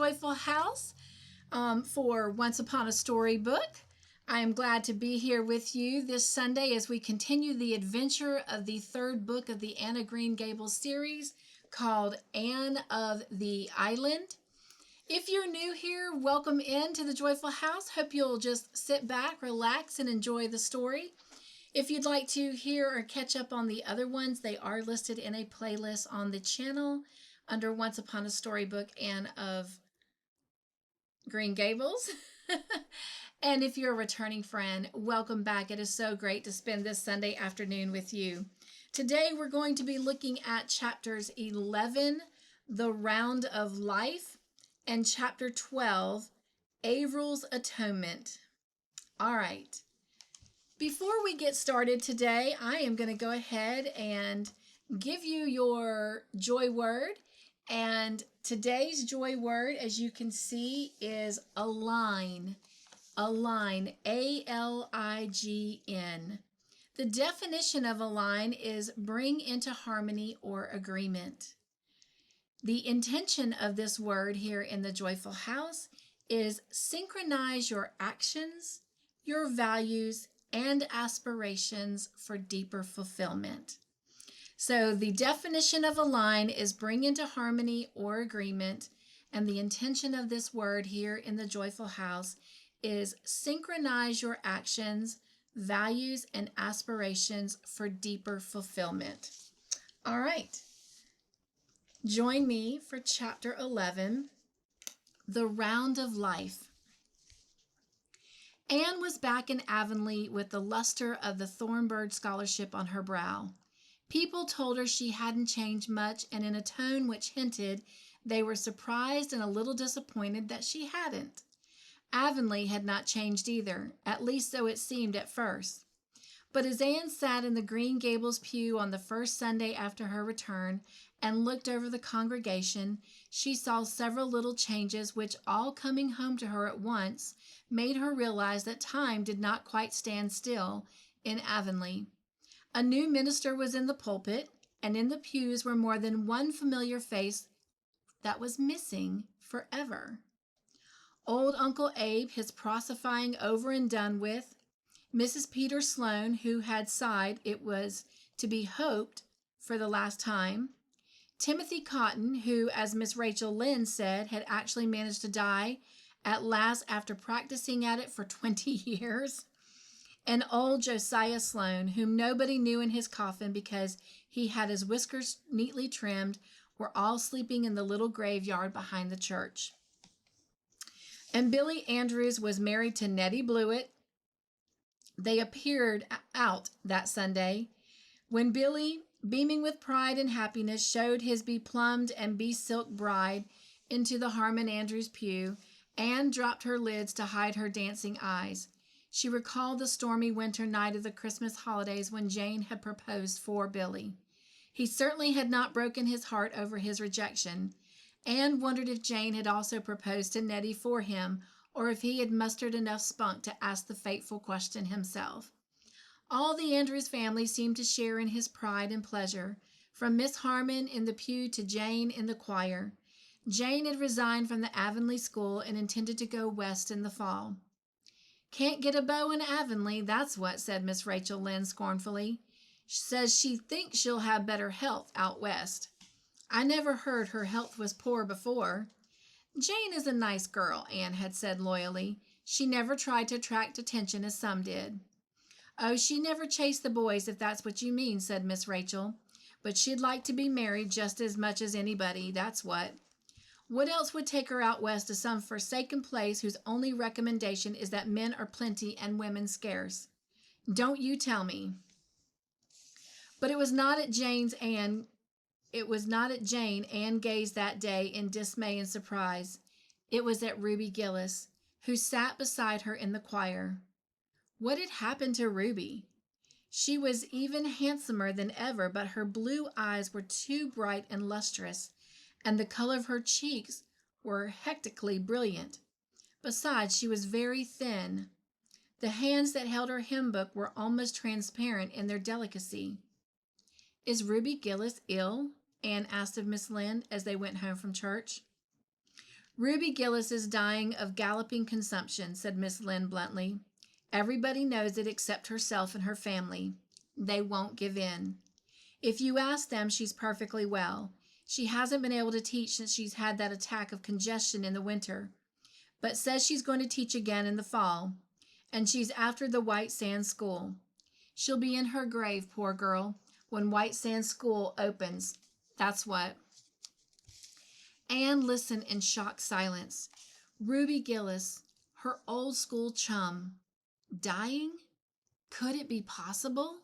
Joyful House for Once Upon a Storybook. I am glad to be here with you this Sunday as we continue the adventure of the third book of the Anne of Green Gables series called Anne of the Island. If you're new here, welcome into the Joyful House. Hope you'll just sit back, relax, and enjoy the story. If you'd like to hear or catch up on the other ones, they are listed in a playlist on the channel under Once Upon a Storybook Anne of Green Gables. And if you're a returning friend, welcome back. It is so great to spend this Sunday afternoon with you. Today we're going to be looking at chapters 11, The Round of Life, and chapter 12, Avril's Atonement. All right. Before we get started today, I am going to go ahead and give you your joy word. And today's joy word, as you can see, is align. Align, A-L-I-G-N. The definition of align is bring into harmony or agreement. The intention of this word here in the Joyful House is synchronize your actions, your values, and aspirations for deeper fulfillment. So the definition of align is bring into harmony or agreement, and the intention of this word here in the Joyful House is synchronize your actions, values, and aspirations for deeper fulfillment. All right. Join me for chapter 11, The Round of Life. Anne was back in Avonlea with the luster of the Thornbird Scholarship on her brow. People told her she hadn't changed much, and in a tone which hinted they were surprised and a little disappointed that she hadn't. Avonlea had not changed either, at least so it seemed at first. But as Anne sat in the Green Gables pew on the first Sunday after her return and looked over the congregation, she saw several little changes which, all coming home to her at once, made her realize that time did not quite stand still in Avonlea. A new minister was in the pulpit, and in the pews were more than one familiar face that was missing forever. Old Uncle Abe, his proselytizing over and done with, Mrs. Peter Sloane, who had sighed it was to be hoped for the last time, Timothy Cotton, who, as Miss Rachel Lynde said, had actually managed to die at last after practicing at it for 20 years, and old Josiah Sloane, whom nobody knew in his coffin because he had his whiskers neatly trimmed, were all sleeping in the little graveyard behind the church. And Billy Andrews was married to Nettie Blewett. They appeared out that Sunday when Billy, beaming with pride and happiness, showed his beplumbed and be-silked bride into the Harmon Andrews pew. Anne dropped her lids to hide her dancing eyes. She recalled the stormy winter night of the Christmas holidays when Jane had proposed for Billy. He certainly had not broken his heart over his rejection. Anne wondered if Jane had also proposed to Nettie for him, or if he had mustered enough spunk to ask the fateful question himself. All the Andrews family seemed to share in his pride and pleasure, from Miss Harmon in the pew to Jane in the choir. Jane had resigned from the Avonlea school and intended to go west in the fall. "Can't get a beau in Avonlea, that's what," said Miss Rachel Lynde scornfully. "Says she thinks she'll have better health out west. I never heard her health was poor before." "Jane is a nice girl," Anne had said loyally. "She never tried to attract attention as some did." "Oh, she never chased the boys, if that's what you mean," said Miss Rachel. "But she'd like to be married just as much as anybody, that's what. What else would take her out west to some forsaken place whose only recommendation is that men are plenty and women scarce? Don't you tell me." But it was not at Jane Anne gazed that day in dismay and surprise. It was at Ruby Gillis, who sat beside her in the choir. What had happened to Ruby? She was even handsomer than ever, but her blue eyes were too bright and lustrous, and the color of her cheeks were hectically brilliant. Besides, she was very thin. The hands that held her hymn book were almost transparent in their delicacy. "Is Ruby Gillis ill?" Anne asked of Miss Lynde as they went home from church. Ruby Gillis is dying of galloping consumption, said Miss Lynde bluntly. Everybody knows it except herself and her family. They won't give in. If you ask them, she's perfectly well. She hasn't been able to teach since she's had that attack of congestion in the winter, but says she's going to teach again in the fall, and she's after the White Sands School. She'll be in her grave, poor girl, when White Sands School opens. That's what. Anne listened in shocked silence. Ruby Gillis, her old school chum, dying? Could it be possible?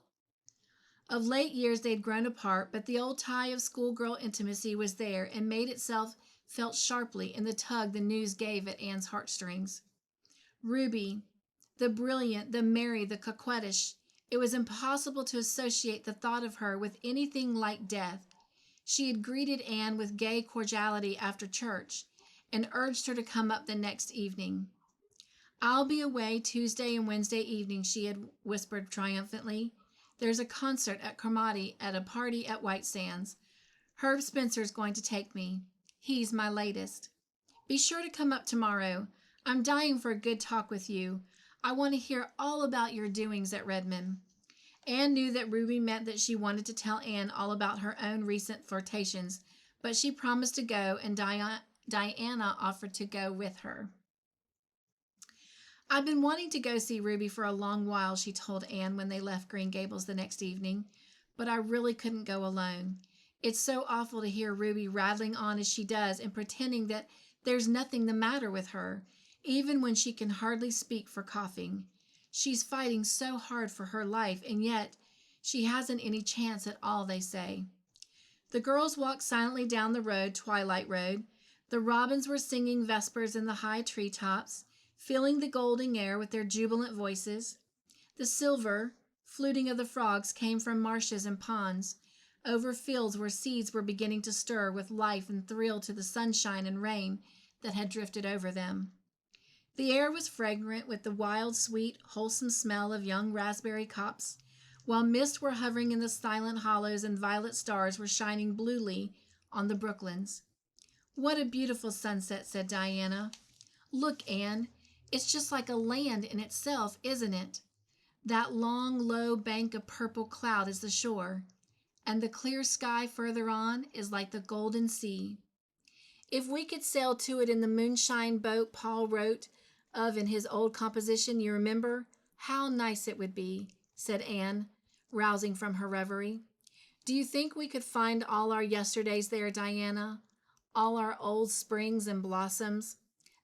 Of late years they'd grown apart, but the old tie of schoolgirl intimacy was there and made itself felt sharply in the tug the news gave at Anne's heartstrings. Ruby, the brilliant, the merry, the coquettish, it was impossible to associate the thought of her with anything like death. She had greeted Anne with gay cordiality after church and urged her to come up the next evening. I'll be away Tuesday and Wednesday evening, she had whispered triumphantly. There's a concert at Cromarty at a party at White Sands. Herb Spencer's going to take me. He's my latest. Be sure to come up tomorrow. I'm dying for a good talk with you. I want to hear all about your doings at Redmond. Anne knew that Ruby meant that she wanted to tell Anne all about her own recent flirtations, but she promised to go, and Diana offered to go with her. I've been wanting to go see Ruby for a long while, she told Anne when they left Green Gables the next evening, but I really couldn't go alone. It's so awful to hear Ruby rattling on as she does and pretending that there's nothing the matter with her, even when she can hardly speak for coughing. She's fighting so hard for her life, and yet she hasn't any chance at all, they say. The girls walked silently down the road, Twilight Road. The robins were singing vespers in the high treetops, filling the golden air with their jubilant voices. The silver fluting of the frogs came from marshes and ponds, over fields where seeds were beginning to stir with life and thrill to the sunshine and rain that had drifted over them. The air was fragrant with the wild, sweet, wholesome smell of young raspberry copse, while mists were hovering in the silent hollows and violet stars were shining bluely on the brooklands. What a beautiful sunset, said Diana. Look, Anne, it's just like a land in itself, isn't it? That long, low bank of purple cloud is the shore, and the clear sky further on is like the golden sea. If we could sail to it in the moonshine boat Paul wrote of in his old composition, you remember, how nice it would be, said Anne, rousing from her reverie. Do you think we could find all our yesterdays there, Diana? All our old springs and blossoms?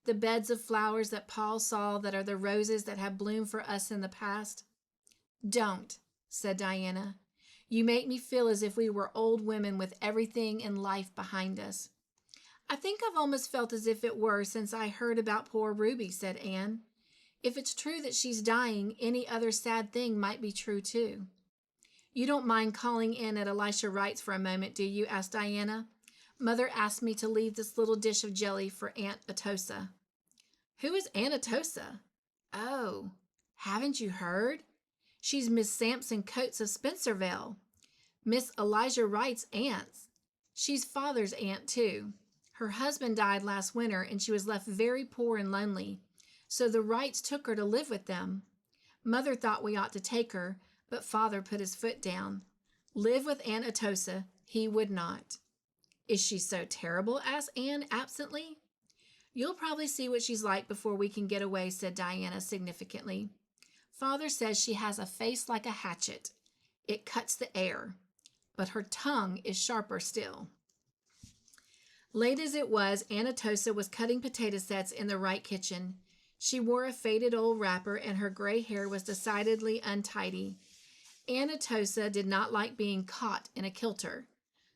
The beds of flowers that Paul saw that are the roses that have bloomed for us in the past? Don't, said Diana. You make me feel as if we were old women with everything in life behind us. I think I've almost felt as if it were since I heard about poor Ruby, said Anne. If it's true that she's dying, any other sad thing might be true too. You don't mind calling in at Elisha Wright's for a moment, do you? Asked Diana. Mother asked me to leave this little dish of jelly for Aunt Atossa. Who is Aunt Atossa? Oh, haven't you heard? She's Miss Sampson Coates of Spencervale, Miss Elijah Wright's aunt. She's Father's aunt, too. Her husband died last winter, and she was left very poor and lonely, so the Wrights took her to live with them. Mother thought we ought to take her, but Father put his foot down. Live with Aunt Atossa, he would not. Is she so terrible? Asked Anne absently. You'll probably see what she's like before we can get away, said Diana significantly. Father says she has a face like a hatchet. It cuts the air, but her tongue is sharper still. Late as it was, Aunt Atossa was cutting potato sets in the Wright kitchen. She wore a faded old wrapper, and her gray hair was decidedly untidy. Aunt Atossa did not like being caught in a kilter,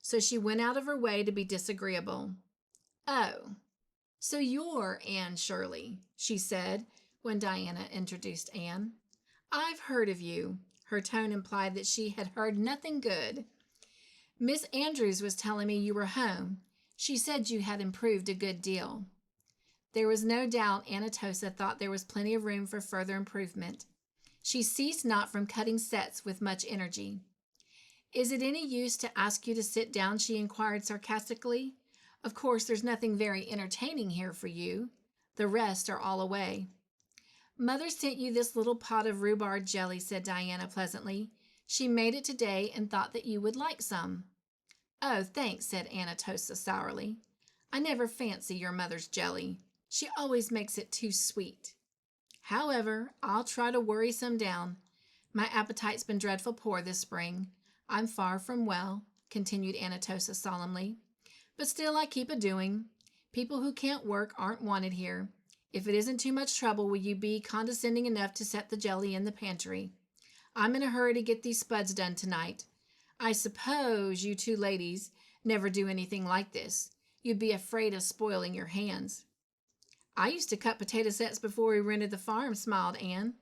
so she went out of her way to be disagreeable. Oh, so you're Anne Shirley, she said when Diana introduced Anne. I've heard of you. Her tone implied that she had heard nothing good. Miss Andrews was telling me you were home. She said you had improved a good deal. There was no doubt Aunt Atossa thought there was plenty of room for further improvement. She ceased not from cutting sets with much energy. Is it any use to ask you to sit down? She inquired sarcastically. Of course, there's nothing very entertaining here for you. The rest are all away." "Mother sent you this little pot of rhubarb jelly," said Diana pleasantly. "She made it today and thought that you would like some." "Oh, thanks," said Anatosa sourly. "I never fancy your mother's jelly. She always makes it too sweet. However, I'll try to worry some down. My appetite's been dreadful poor this spring. I'm far from well," continued Anatosa solemnly. "But still I keep a-doing. People who can't work aren't wanted here. If it isn't too much trouble, will you be condescending enough to set the jelly in the pantry? I'm in a hurry to get these spuds done tonight. I suppose you two ladies never do anything like this. You'd be afraid of spoiling your hands." "I used to cut potato sets before we rented the farm," smiled Anne.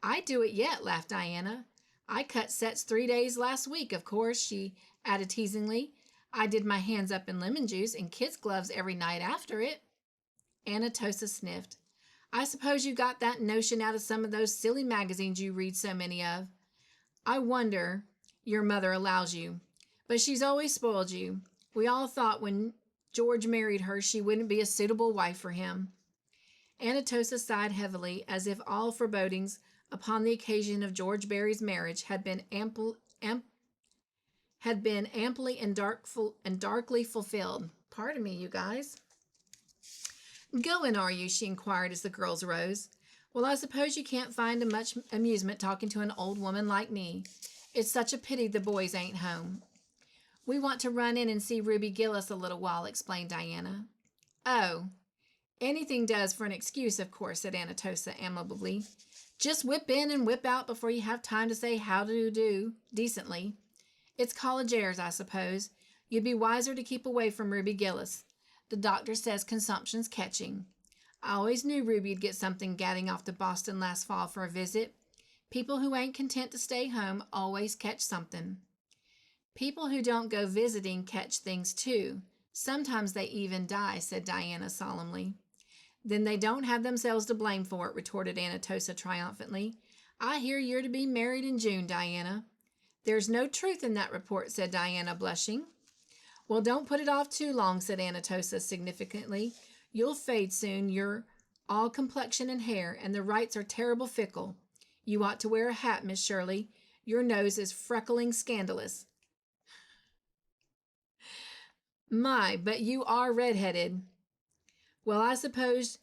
"I do it yet," laughed Diana. "I cut sets 3 days last week, of course," she added teasingly. "I did my hands up in lemon juice and kids' gloves every night after it." Anatosa sniffed. "I suppose you got that notion out of some of those silly magazines you read so many of. I wonder your mother allows you. But she's always spoiled you. We all thought when George married her she wouldn't be a suitable wife for him." Anatosa sighed heavily, as if all forebodings upon the occasion of George Barry's marriage had been amply and darkly fulfilled. Pardon me, you guys. "Going, are you?" she inquired as the girls rose. "Well, I suppose you can't find much amusement talking to an old woman like me. It's such a pity the boys ain't home." "We want to run in and see Ruby Gillis a little while," explained Diana. "Oh, anything does for an excuse, of course," said Anatosa amiably. "Just whip in and whip out before you have time to say how do do decently. It's college airs, I suppose. You'd be wiser to keep away from Ruby Gillis. The doctor says consumption's catching. I always knew Ruby'd get something gadding off to Boston last fall for a visit. People who ain't content to stay home always catch something." "People who don't go visiting catch things too. Sometimes they even die," said Diana solemnly. "Then they don't have themselves to blame for it," retorted Anatosa triumphantly. "I hear you're to be married in June, Diana." "There's no truth in that report," said Diana, blushing. "Well, don't put it off too long," said Anatosa significantly. "You'll fade soon. You're all complexion and hair, and the rights are terrible fickle. You ought to wear a hat, Miss Shirley. Your nose is freckling scandalous." "My, but you are red-headed." "Well, I suppose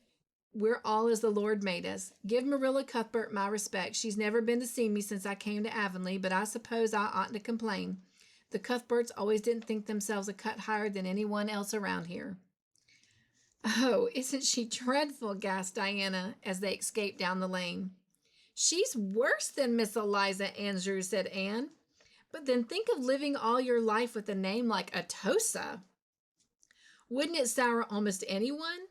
we're all as the Lord made us. Give Marilla Cuthbert my respect. She's never been to see me since I came to Avonlea, but I suppose I oughtn't to complain. The Cuthberts always didn't think themselves a cut higher than anyone else around here." "Oh, isn't she dreadful?" gasped Diana as they escaped down the lane. "She's worse than Miss Eliza Andrews," said Anne. "But then think of living all your life with a name like Atossa. Wouldn't it sour almost anyone?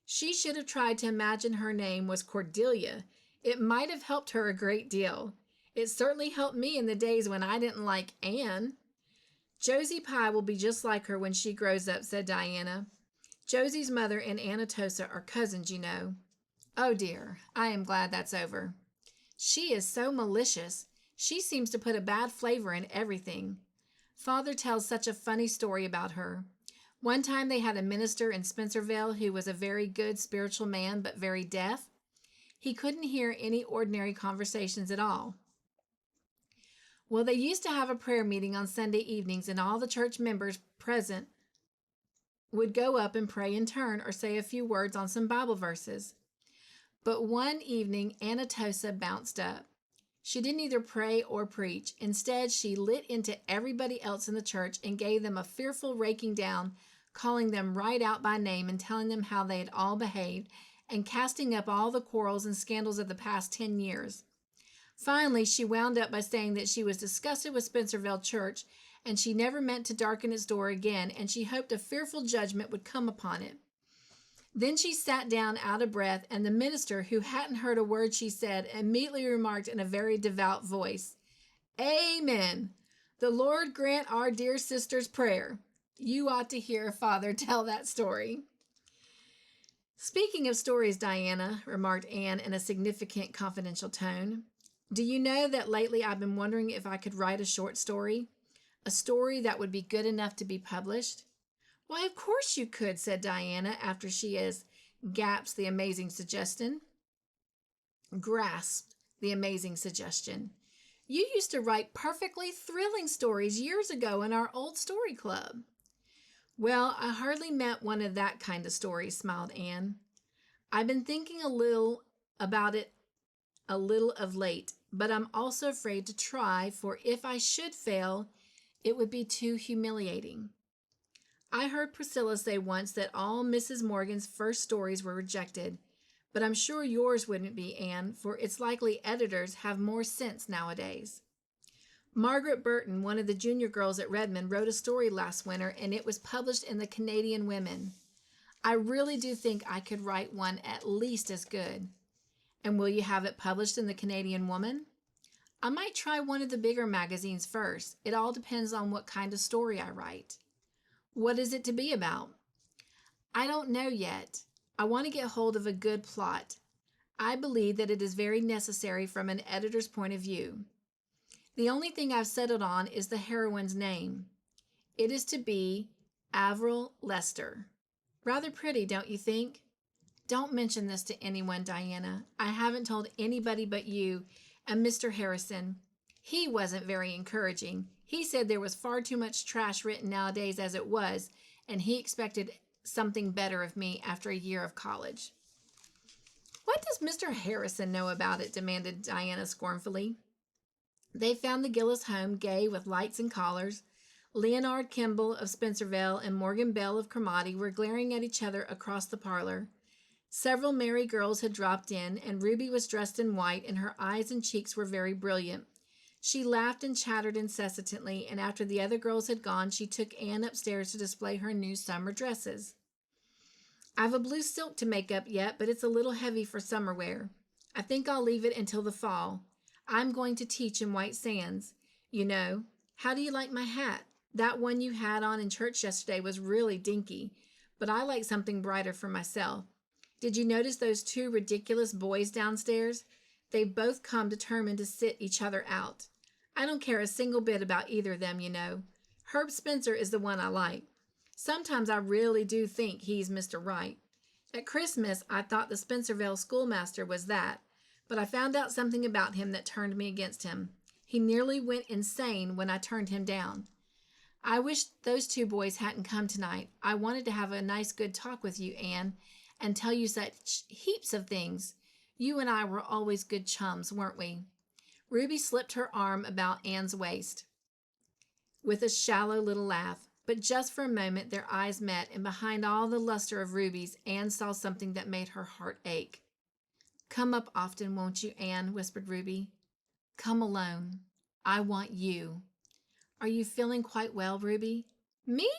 She should have tried to imagine her name was Cordelia. It might have helped her a great deal. It certainly helped me in the days when I didn't like Anne." "Josie Pye will be just like her when she grows up," said Diana. "Josie's mother and Anatosa are cousins, you know." "Oh dear, I am glad that's over." "She is so malicious. She seems to put a bad flavor in everything. Father tells such a funny story about her. One time they had a minister in Spencerville who was a very good spiritual man but very deaf. He couldn't hear any ordinary conversations at all. Well, they used to have a prayer meeting on Sunday evenings, and all the church members present would go up and pray in turn or say a few words on some Bible verses. But one evening, Anatosa bounced up. She didn't either pray or preach. Instead, she lit into everybody else in the church and gave them a fearful raking down, calling them right out by name and telling them how they had all behaved, and casting up all the quarrels and scandals of the past 10 years. Finally, she wound up by saying that she was disgusted with Spencerville Church, and she never meant to darken its door again, and she hoped a fearful judgment would come upon it. Then she sat down out of breath, and the minister, who hadn't heard a word she said, immediately remarked in a very devout voice, "Amen. The Lord grant our dear sister's prayer." You ought to hear Father tell that story. "Speaking of stories, Diana," remarked Anne in a significant, confidential tone, "do you know that lately I've been wondering if I could write a short story? A story that would be good enough to be published?" Why, of course you could, said Diana after she has gasped the amazing suggestion. Grasped the amazing suggestion. You used to write perfectly thrilling stories years ago in our old story club. Well, I hardly meant one of that kind of stories, smiled Anne. I've been thinking a little about it a little of late, but I'm also afraid to try, for if I should fail, it would be too humiliating. I heard Priscilla say once that all Mrs. Morgan's first stories were rejected, but I'm sure yours wouldn't be, Anne, for it's likely editors have more sense nowadays. Margaret Burton, one of the junior girls at Redmond, wrote a story last winter, and it was published in the Canadian Women. I really do think I could write one at least as good. And will you have it published in the Canadian Woman? I might try one of the bigger magazines first. It all depends on what kind of story I write. What is it to be about? I don't know yet. I want to get hold of a good plot. I believe that it is very necessary from an editor's point of view. The only thing I've settled on is the heroine's name. It is to be Avril Lester. Rather pretty, don't you think? Don't mention this to anyone, Diana. I haven't told anybody but you and Mr. Harrison. He wasn't very encouraging. He said there was far too much trash written nowadays as it was, and he expected something better of me after a year of college. What does Mr. Harrison know about it? Demanded Diana scornfully. They found the Gillis home gay with lights and collars. Leonard Kimball of Spencerville and Morgan Bell of Cromarty were glaring at each other across the parlor. Several merry girls had dropped in, and Ruby was dressed in white, and her eyes and cheeks were very brilliant. She laughed and chattered incessantly, and after the other girls had gone, she took Anne upstairs to display her new summer dresses. I've a blue silk to make up yet, but it's a little heavy for summer wear. I think I'll leave it until the fall. I'm going to teach in White Sands. You know, how do you like my hat? That one you had on in church yesterday was really dinky, but I like something brighter for myself. Did you notice those two ridiculous boys downstairs? They've both come determined to sit each other out. I don't care a single bit about either of them, you know. Herb Spencer is the one I like. Sometimes I really do think he's Mr. Right. At Christmas, I thought the Spencerville schoolmaster was that, but I found out something about him that turned me against him. He nearly went insane when I turned him down. I wish those two boys hadn't come tonight. I wanted to have a nice good talk with you, Anne, and tell you such heaps of things. You and I were always good chums, weren't we? Ruby slipped her arm about Anne's waist with a shallow little laugh. But just for a moment their eyes met, and behind all the luster of Ruby's, Anne saw something that made her heart ache. Come up often, won't you, Anne? Whispered Ruby. Come alone. I want you. Are you feeling quite well, Ruby? Me?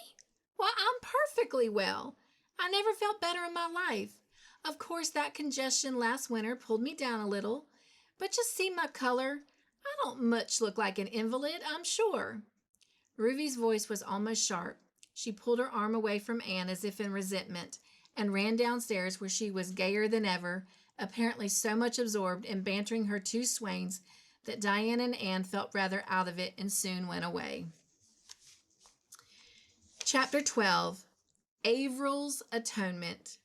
Why, I'm perfectly well. I never felt better in my life. Of course, that congestion last winter pulled me down a little, but just see my color. I don't much look like an invalid, I'm sure. Ruby's voice was almost sharp. She pulled her arm away from Anne as if in resentment, and ran downstairs where she was gayer than ever, apparently so much absorbed in bantering her two swains that Diana and Anne felt rather out of it and soon went away. Chapter 12. Avril's Atonement.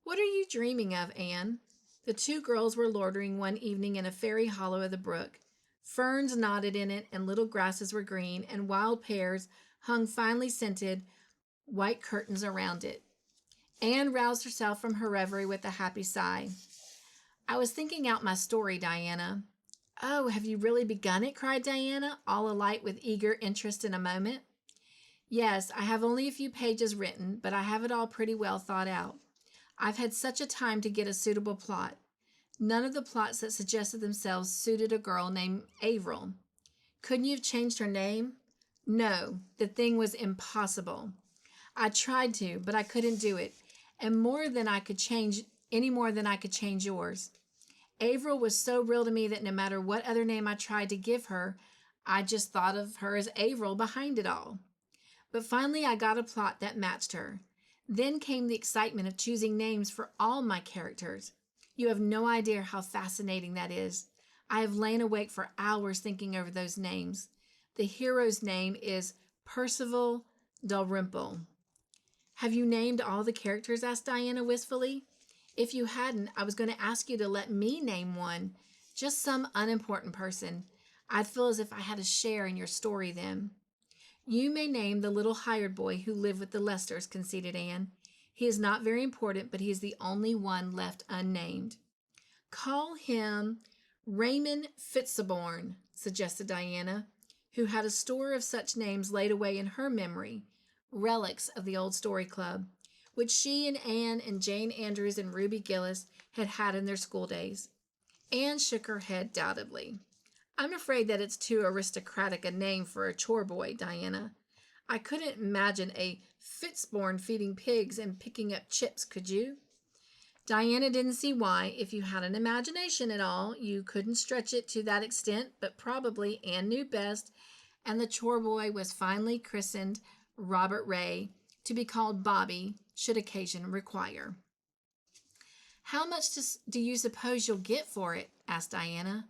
What are you dreaming of, Anne? The two girls were loitering one evening in a fairy hollow of the brook. Ferns nodded in it, and little grasses were green, and wild pears hung finely scented white curtains around it. Anne roused herself from her reverie with a happy sigh. I was thinking out my story, Diana. Oh, have you really begun it? Cried Diana, all alight with eager interest in a moment. Yes, I have only a few pages written, but I have it all pretty well thought out. I've had such a time to get a suitable plot. None of the plots that suggested themselves suited a girl named Avril. Couldn't you have changed her name? No, the thing was impossible. I tried to, but I couldn't do it, and any more than I could change yours. Avril was so real to me that no matter what other name I tried to give her, I just thought of her as Avril behind it all. But finally I got a plot that matched her. Then came the excitement of choosing names for all my characters. You have no idea how fascinating that is. I have lain awake for hours thinking over those names. The hero's name is Percival Dalrymple. Have you named all the characters? Asked Diana wistfully. If you hadn't, I was going to ask you to let me name one. Just some unimportant person. I'd feel as if I had a share in your story then. You may name the little hired boy who lived with the Lesters, conceded Anne. He is not very important, but he is the only one left unnamed. Call him Raymond Fitzgibbon, suggested Diana, who had a store of such names laid away in her memory, relics of the old story club, which she and Anne and Jane Andrews and Ruby Gillis had had in their school days. Anne shook her head doubtedly. I'm afraid that it's too aristocratic a name for a chore boy, Diana. I couldn't imagine a Fitzgibbon feeding pigs and picking up chips, could you? Diana didn't see why, if you had an imagination at all, you couldn't stretch it to that extent, but probably Anne knew best, and the chore boy was finally christened Robert Ray, to be called Bobby, should occasion require. How much do you suppose you'll get for it? Asked Diana.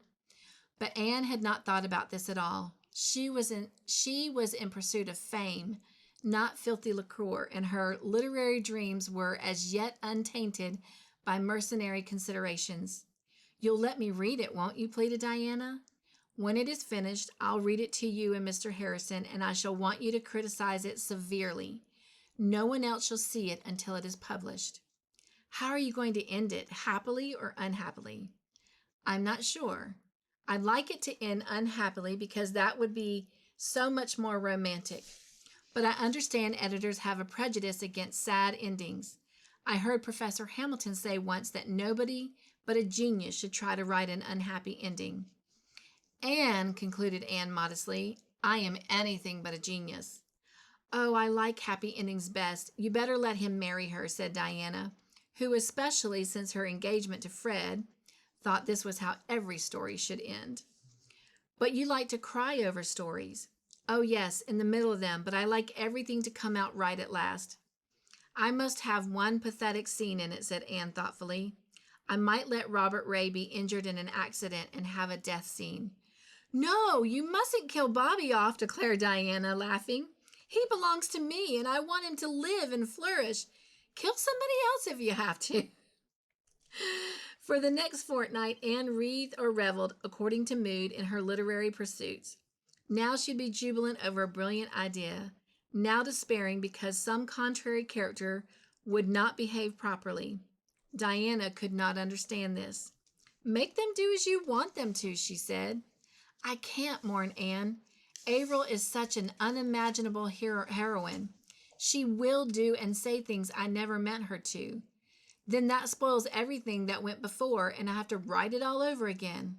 But Anne had not thought about this at all. She was in pursuit of fame, not filthy liquor, and her literary dreams were as yet untainted by mercenary considerations. You'll let me read it, won't you? Pleaded Diana. When it is finished, I'll read it to you and Mr. Harrison, and I shall want you to criticize it severely. No one else shall see it until it is published. How are you going to end it, happily or unhappily? I'm not sure. I'd like it to end unhappily because that would be so much more romantic. But I understand editors have a prejudice against sad endings. I heard Professor Hamilton say once that nobody but a genius should try to write an unhappy ending. And, concluded Anne modestly, I am anything but a genius. Oh, I like happy endings best. You better let him marry her, said Diana, who, especially since her engagement to Fred, thought this was how every story should end. But you like to cry over stories. Oh, yes, in the middle of them, but I like everything to come out right at last. I must have one pathetic scene in it, said Anne thoughtfully. I might let Robert Ray be injured in an accident and have a death scene. No, you mustn't kill Bobby off, declared Diana, laughing. He belongs to me, and I want him to live and flourish. Kill somebody else if you have to. For the next fortnight, Anne wreathed or reveled according to mood in her literary pursuits. Now she'd be jubilant over a brilliant idea, now despairing because some contrary character would not behave properly. Diana could not understand this. Make them do as you want them to, she said. I can't, mourned Anne. Avril is such an unimaginable heroine. She will do and say things I never meant her to. Then that spoils everything that went before, and I have to write it all over again.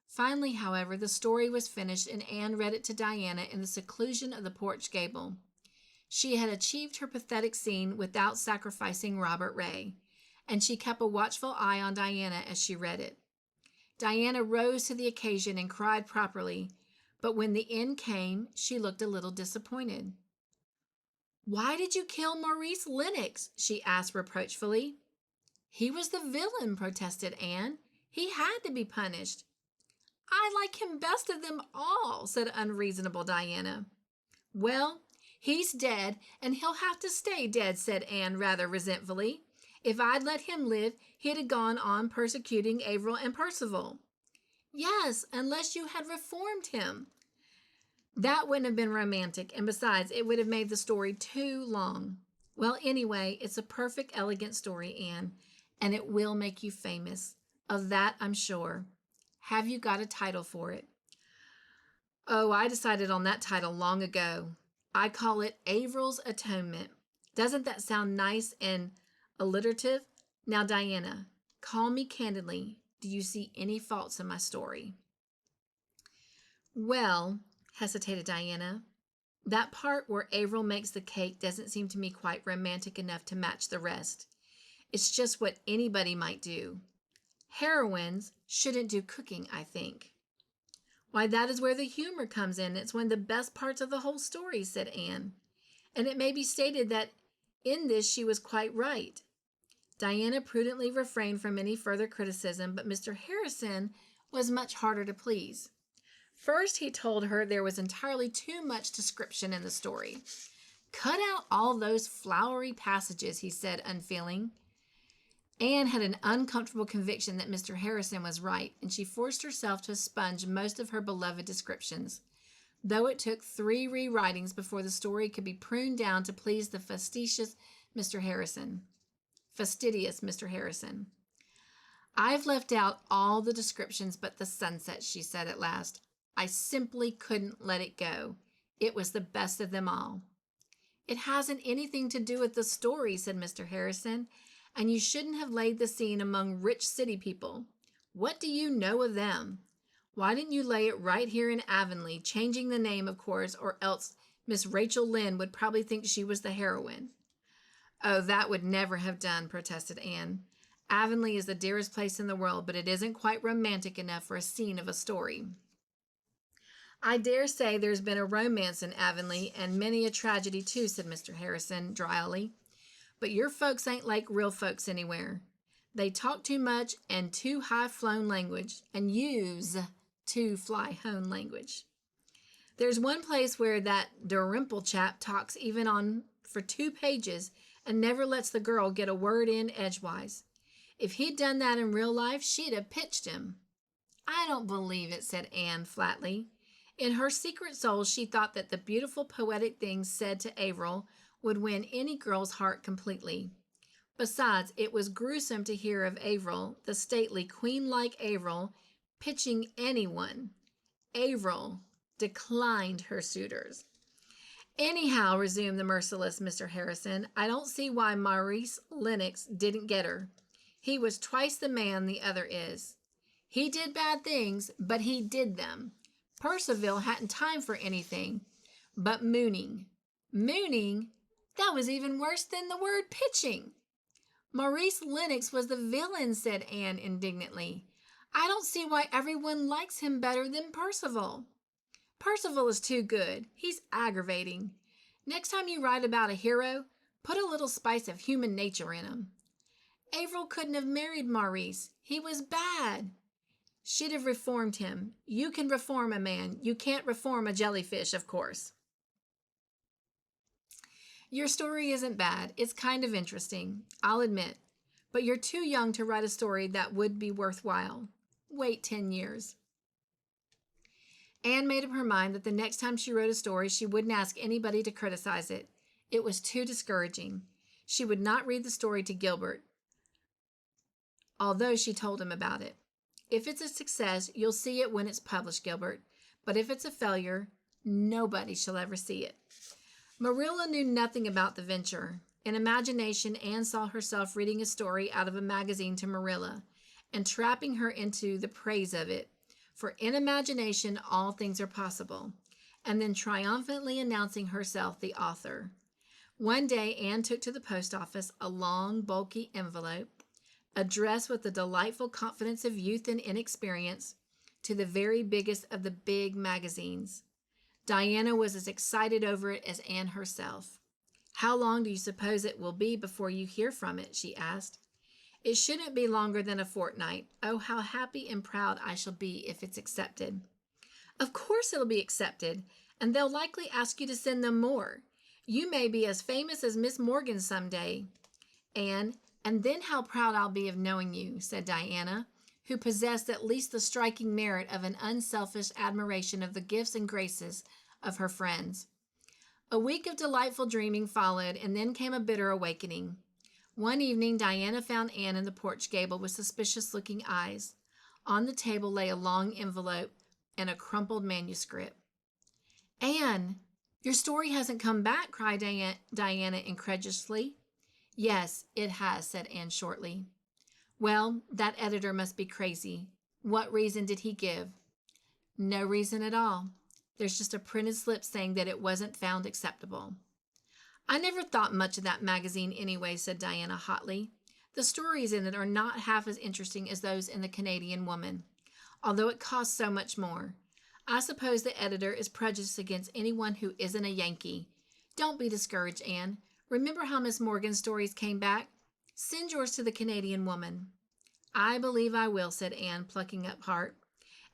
Finally, however, the story was finished, and Anne read it to Diana in the seclusion of the porch gable. She had achieved her pathetic scene without sacrificing Robert Ray, and she kept a watchful eye on Diana as she read it. Diana rose to the occasion and cried properly, but when the end came, she looked a little disappointed. Why did you kill Maurice Lennox? She asked reproachfully. He was the villain, protested Anne. He had to be punished. I like him best of them all, said unreasonable Diana. Well, he's dead, and he'll have to stay dead, said Anne rather resentfully. If I'd let him live, he'd have gone on persecuting Avril and Percival. Yes, unless you had reformed him. That wouldn't have been romantic, and besides, it would have made the story too long. Well, anyway, it's a perfect, elegant story, Anne, and it will make you famous. Of that, I'm sure. Have you got a title for it? Oh, I decided on that title long ago. I call it Avril's Atonement. Doesn't that sound nice and alliterative? Now, Diana, call me candidly. Do you see any faults in my story? Well, hesitated Diana, that part where Avril makes the cake doesn't seem to me quite romantic enough to match the rest. It's just what anybody might do. Heroines shouldn't do cooking, I think. Why, that is where the humor comes in. It's one of the best parts of the whole story, said Anne. And it may be stated that in this she was quite right. Diana prudently refrained from any further criticism, but Mr. Harrison was much harder to please. First, he told her there was entirely too much description in the story. Cut out all those flowery passages, he said, unfeeling. Anne had an uncomfortable conviction that Mr. Harrison was right, and she forced herself to expunge most of her beloved descriptions, though it took 3 rewritings before the story could be pruned down to please the fastidious Mr. Harrison. I've left out all the descriptions but the sunset, she said at last. I simply couldn't let it go. It was the best of them all. It hasn't anything to do with the story, said Mr. Harrison, and you shouldn't have laid the scene among rich city people. What do you know of them? Why didn't you lay it right here in Avonlea, changing the name, of course, or else Miss Rachel Lynde would probably think she was the heroine. Oh, that would never have done, protested Anne. Avonlea is the dearest place in the world, but it isn't quite romantic enough for a scene of a story. I dare say there's been a romance in Avonlea, and many a tragedy too, said Mr. Harrison dryly. But your folks ain't like real folks anywhere. They talk too much and too high-flown language, and use too fly-home language. There's one place where that Dalrymple chap talks even on for 2 pages and never lets the girl get a word in edgewise. If he'd done that in real life, she'd have pitched him. I don't believe it, said Anne flatly. In her secret soul, she thought that the beautiful poetic things said to Averil would win any girl's heart completely. Besides, it was gruesome to hear of Averil, the stately, queen-like Averil, pitching anyone. Averil declined her suitors. Anyhow, resumed the merciless Mr. Harrison, I don't see why Maurice Lennox didn't get her. He was twice the man the other is. He did bad things, but he did them. Percival hadn't time for anything but mooning. Mooning? That was even worse than the word pitching. Maurice Lennox was the villain, said Anne indignantly. I don't see why everyone likes him better than Percival. Percival is too good. He's aggravating. Next time you write about a hero, put a little spice of human nature in him. Averil couldn't have married Maurice. He was bad. She'd have reformed him. You can reform a man. You can't reform a jellyfish, of course. Your story isn't bad. It's kind of interesting, I'll admit. But you're too young to write a story that would be worthwhile. Wait 10 years. Anne made up her mind that the next time she wrote a story, she wouldn't ask anybody to criticize it. It was too discouraging. She would not read the story to Gilbert, although she told him about it. If it's a success, you'll see it when it's published, Gilbert. But if it's a failure, nobody shall ever see it. Marilla knew nothing about the venture. In imagination, Anne saw herself reading a story out of a magazine to Marilla and trapping her into the praise of it. For in imagination, all things are possible. And then triumphantly announcing herself the author. One day, Anne took to the post office a long, bulky envelope, addressed with the delightful confidence of youth and inexperience to the very biggest of the big magazines. Diana was as excited over it as Anne herself. How long do you suppose it will be before you hear from it? She asked. It shouldn't be longer than a fortnight. Oh, how happy and proud I shall be if it's accepted. Of course it'll be accepted, and they'll likely ask you to send them more. You may be as famous as Miss Morgan someday. Anne, and then how proud I'll be of knowing you, said Diana, who possessed at least the striking merit of an unselfish admiration of the gifts and graces of her friends. A week of delightful dreaming followed, and then came a bitter awakening. One evening, Diana found Anne in the porch gable with suspicious-looking eyes. On the table lay a long envelope and a crumpled manuscript. Anne, your story hasn't come back, cried Diana incredulously. Yes, it has, said Anne shortly. Well, that editor must be crazy. What reason did he give? No reason at all. There's just a printed slip saying that it wasn't found acceptable. I never thought much of that magazine anyway, said Diana hotly. The stories in it are not half as interesting as those in the Canadian Woman, although it costs so much more. I suppose the editor is prejudiced against anyone who isn't a Yankee. Don't be discouraged, Anne. Remember how Miss Morgan's stories came back? Send yours to the Canadian Woman. I believe I will, said Anne, plucking up heart.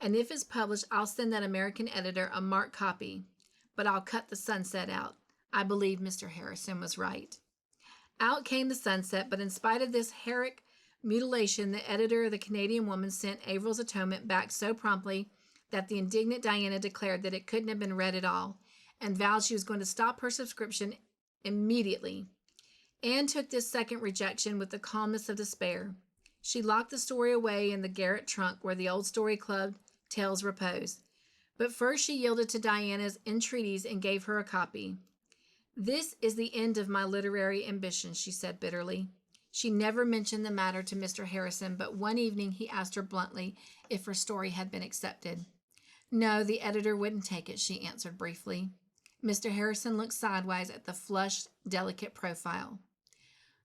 And if it's published, I'll send that American editor a marked copy. But I'll cut the sunset out. I believe Mr. Harrison was right. Out came the sunset, but in spite of this heroic mutilation, the editor of the Canadian Woman sent Avril's Atonement back so promptly that the indignant Diana declared that it couldn't have been read at all and vowed she was going to stop her subscription immediately. Anne took this second rejection with the calmness of despair. She locked the story away in the garret trunk where the old Story Club tales repose. But first she yielded to Diana's entreaties and gave her a copy. "This is the end of my literary ambition," she said bitterly. She never mentioned the matter to Mr. Harrison, but one evening he asked her bluntly if her story had been accepted. "No, the editor wouldn't take it," she answered briefly. Mr. Harrison looked sideways at the flushed, delicate profile.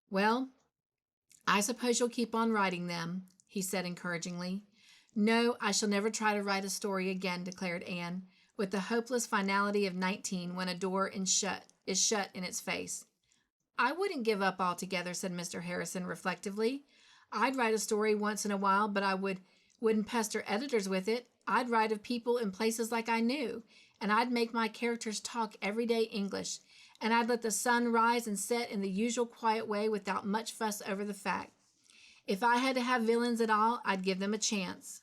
"Well, I suppose you'll keep on writing them," he said encouragingly. "No, I shall never try to write a story again," declared Anne, with the hopeless finality of 19 when a door is shut in its face. "I wouldn't give up altogether," said Mr. Harrison reflectively. "I'd write a story once in a while, but I wouldn't pester editors with it. I'd write of people in places like I knew, and I'd make my characters talk everyday English, and I'd let the sun rise and set in the usual quiet way without much fuss over the fact. If I had to have villains at all, I'd give them a chance.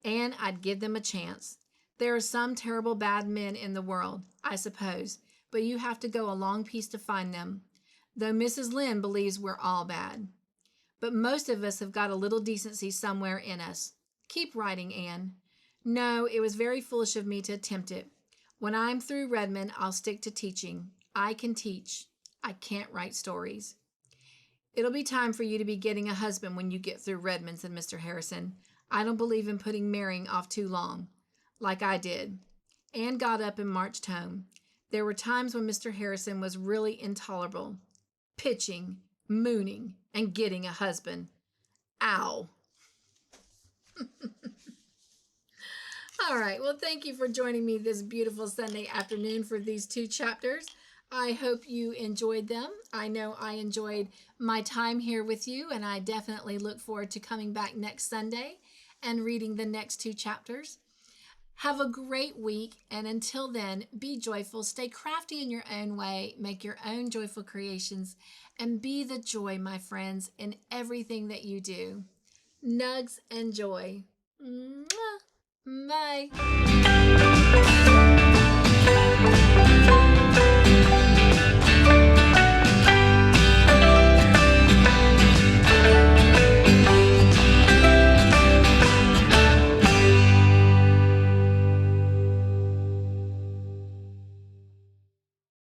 And I'd give them a chance. There are some terrible bad men in the world, I suppose, but you have to go a long piece to find them, though Mrs. Lynde believes we're all bad. But most of us have got a little decency somewhere in us. Keep writing, Anne. No, it was very foolish of me to attempt it. When I'm through Redmond, I'll stick to teaching. I can teach. I can't write stories." "It'll be time for you to be getting a husband when you get through Redmond," said Mr. Harrison. "I don't believe in putting marrying off too long, like I did." Anne got up and marched home. There were times when Mr. Harrison was really intolerable. Pitching, mooning, and getting a husband. Ow! All right, well, thank you for joining me this beautiful Sunday afternoon for these 2 chapters. I hope you enjoyed them. I know I enjoyed my time here with you, and I definitely look forward to coming back next Sunday and reading the next 2 chapters. Have a great week, and until then, be joyful, stay crafty in your own way, make your own joyful creations, and be the joy, my friends, in everything that you do. Nugs and joy. Mwah. Bye.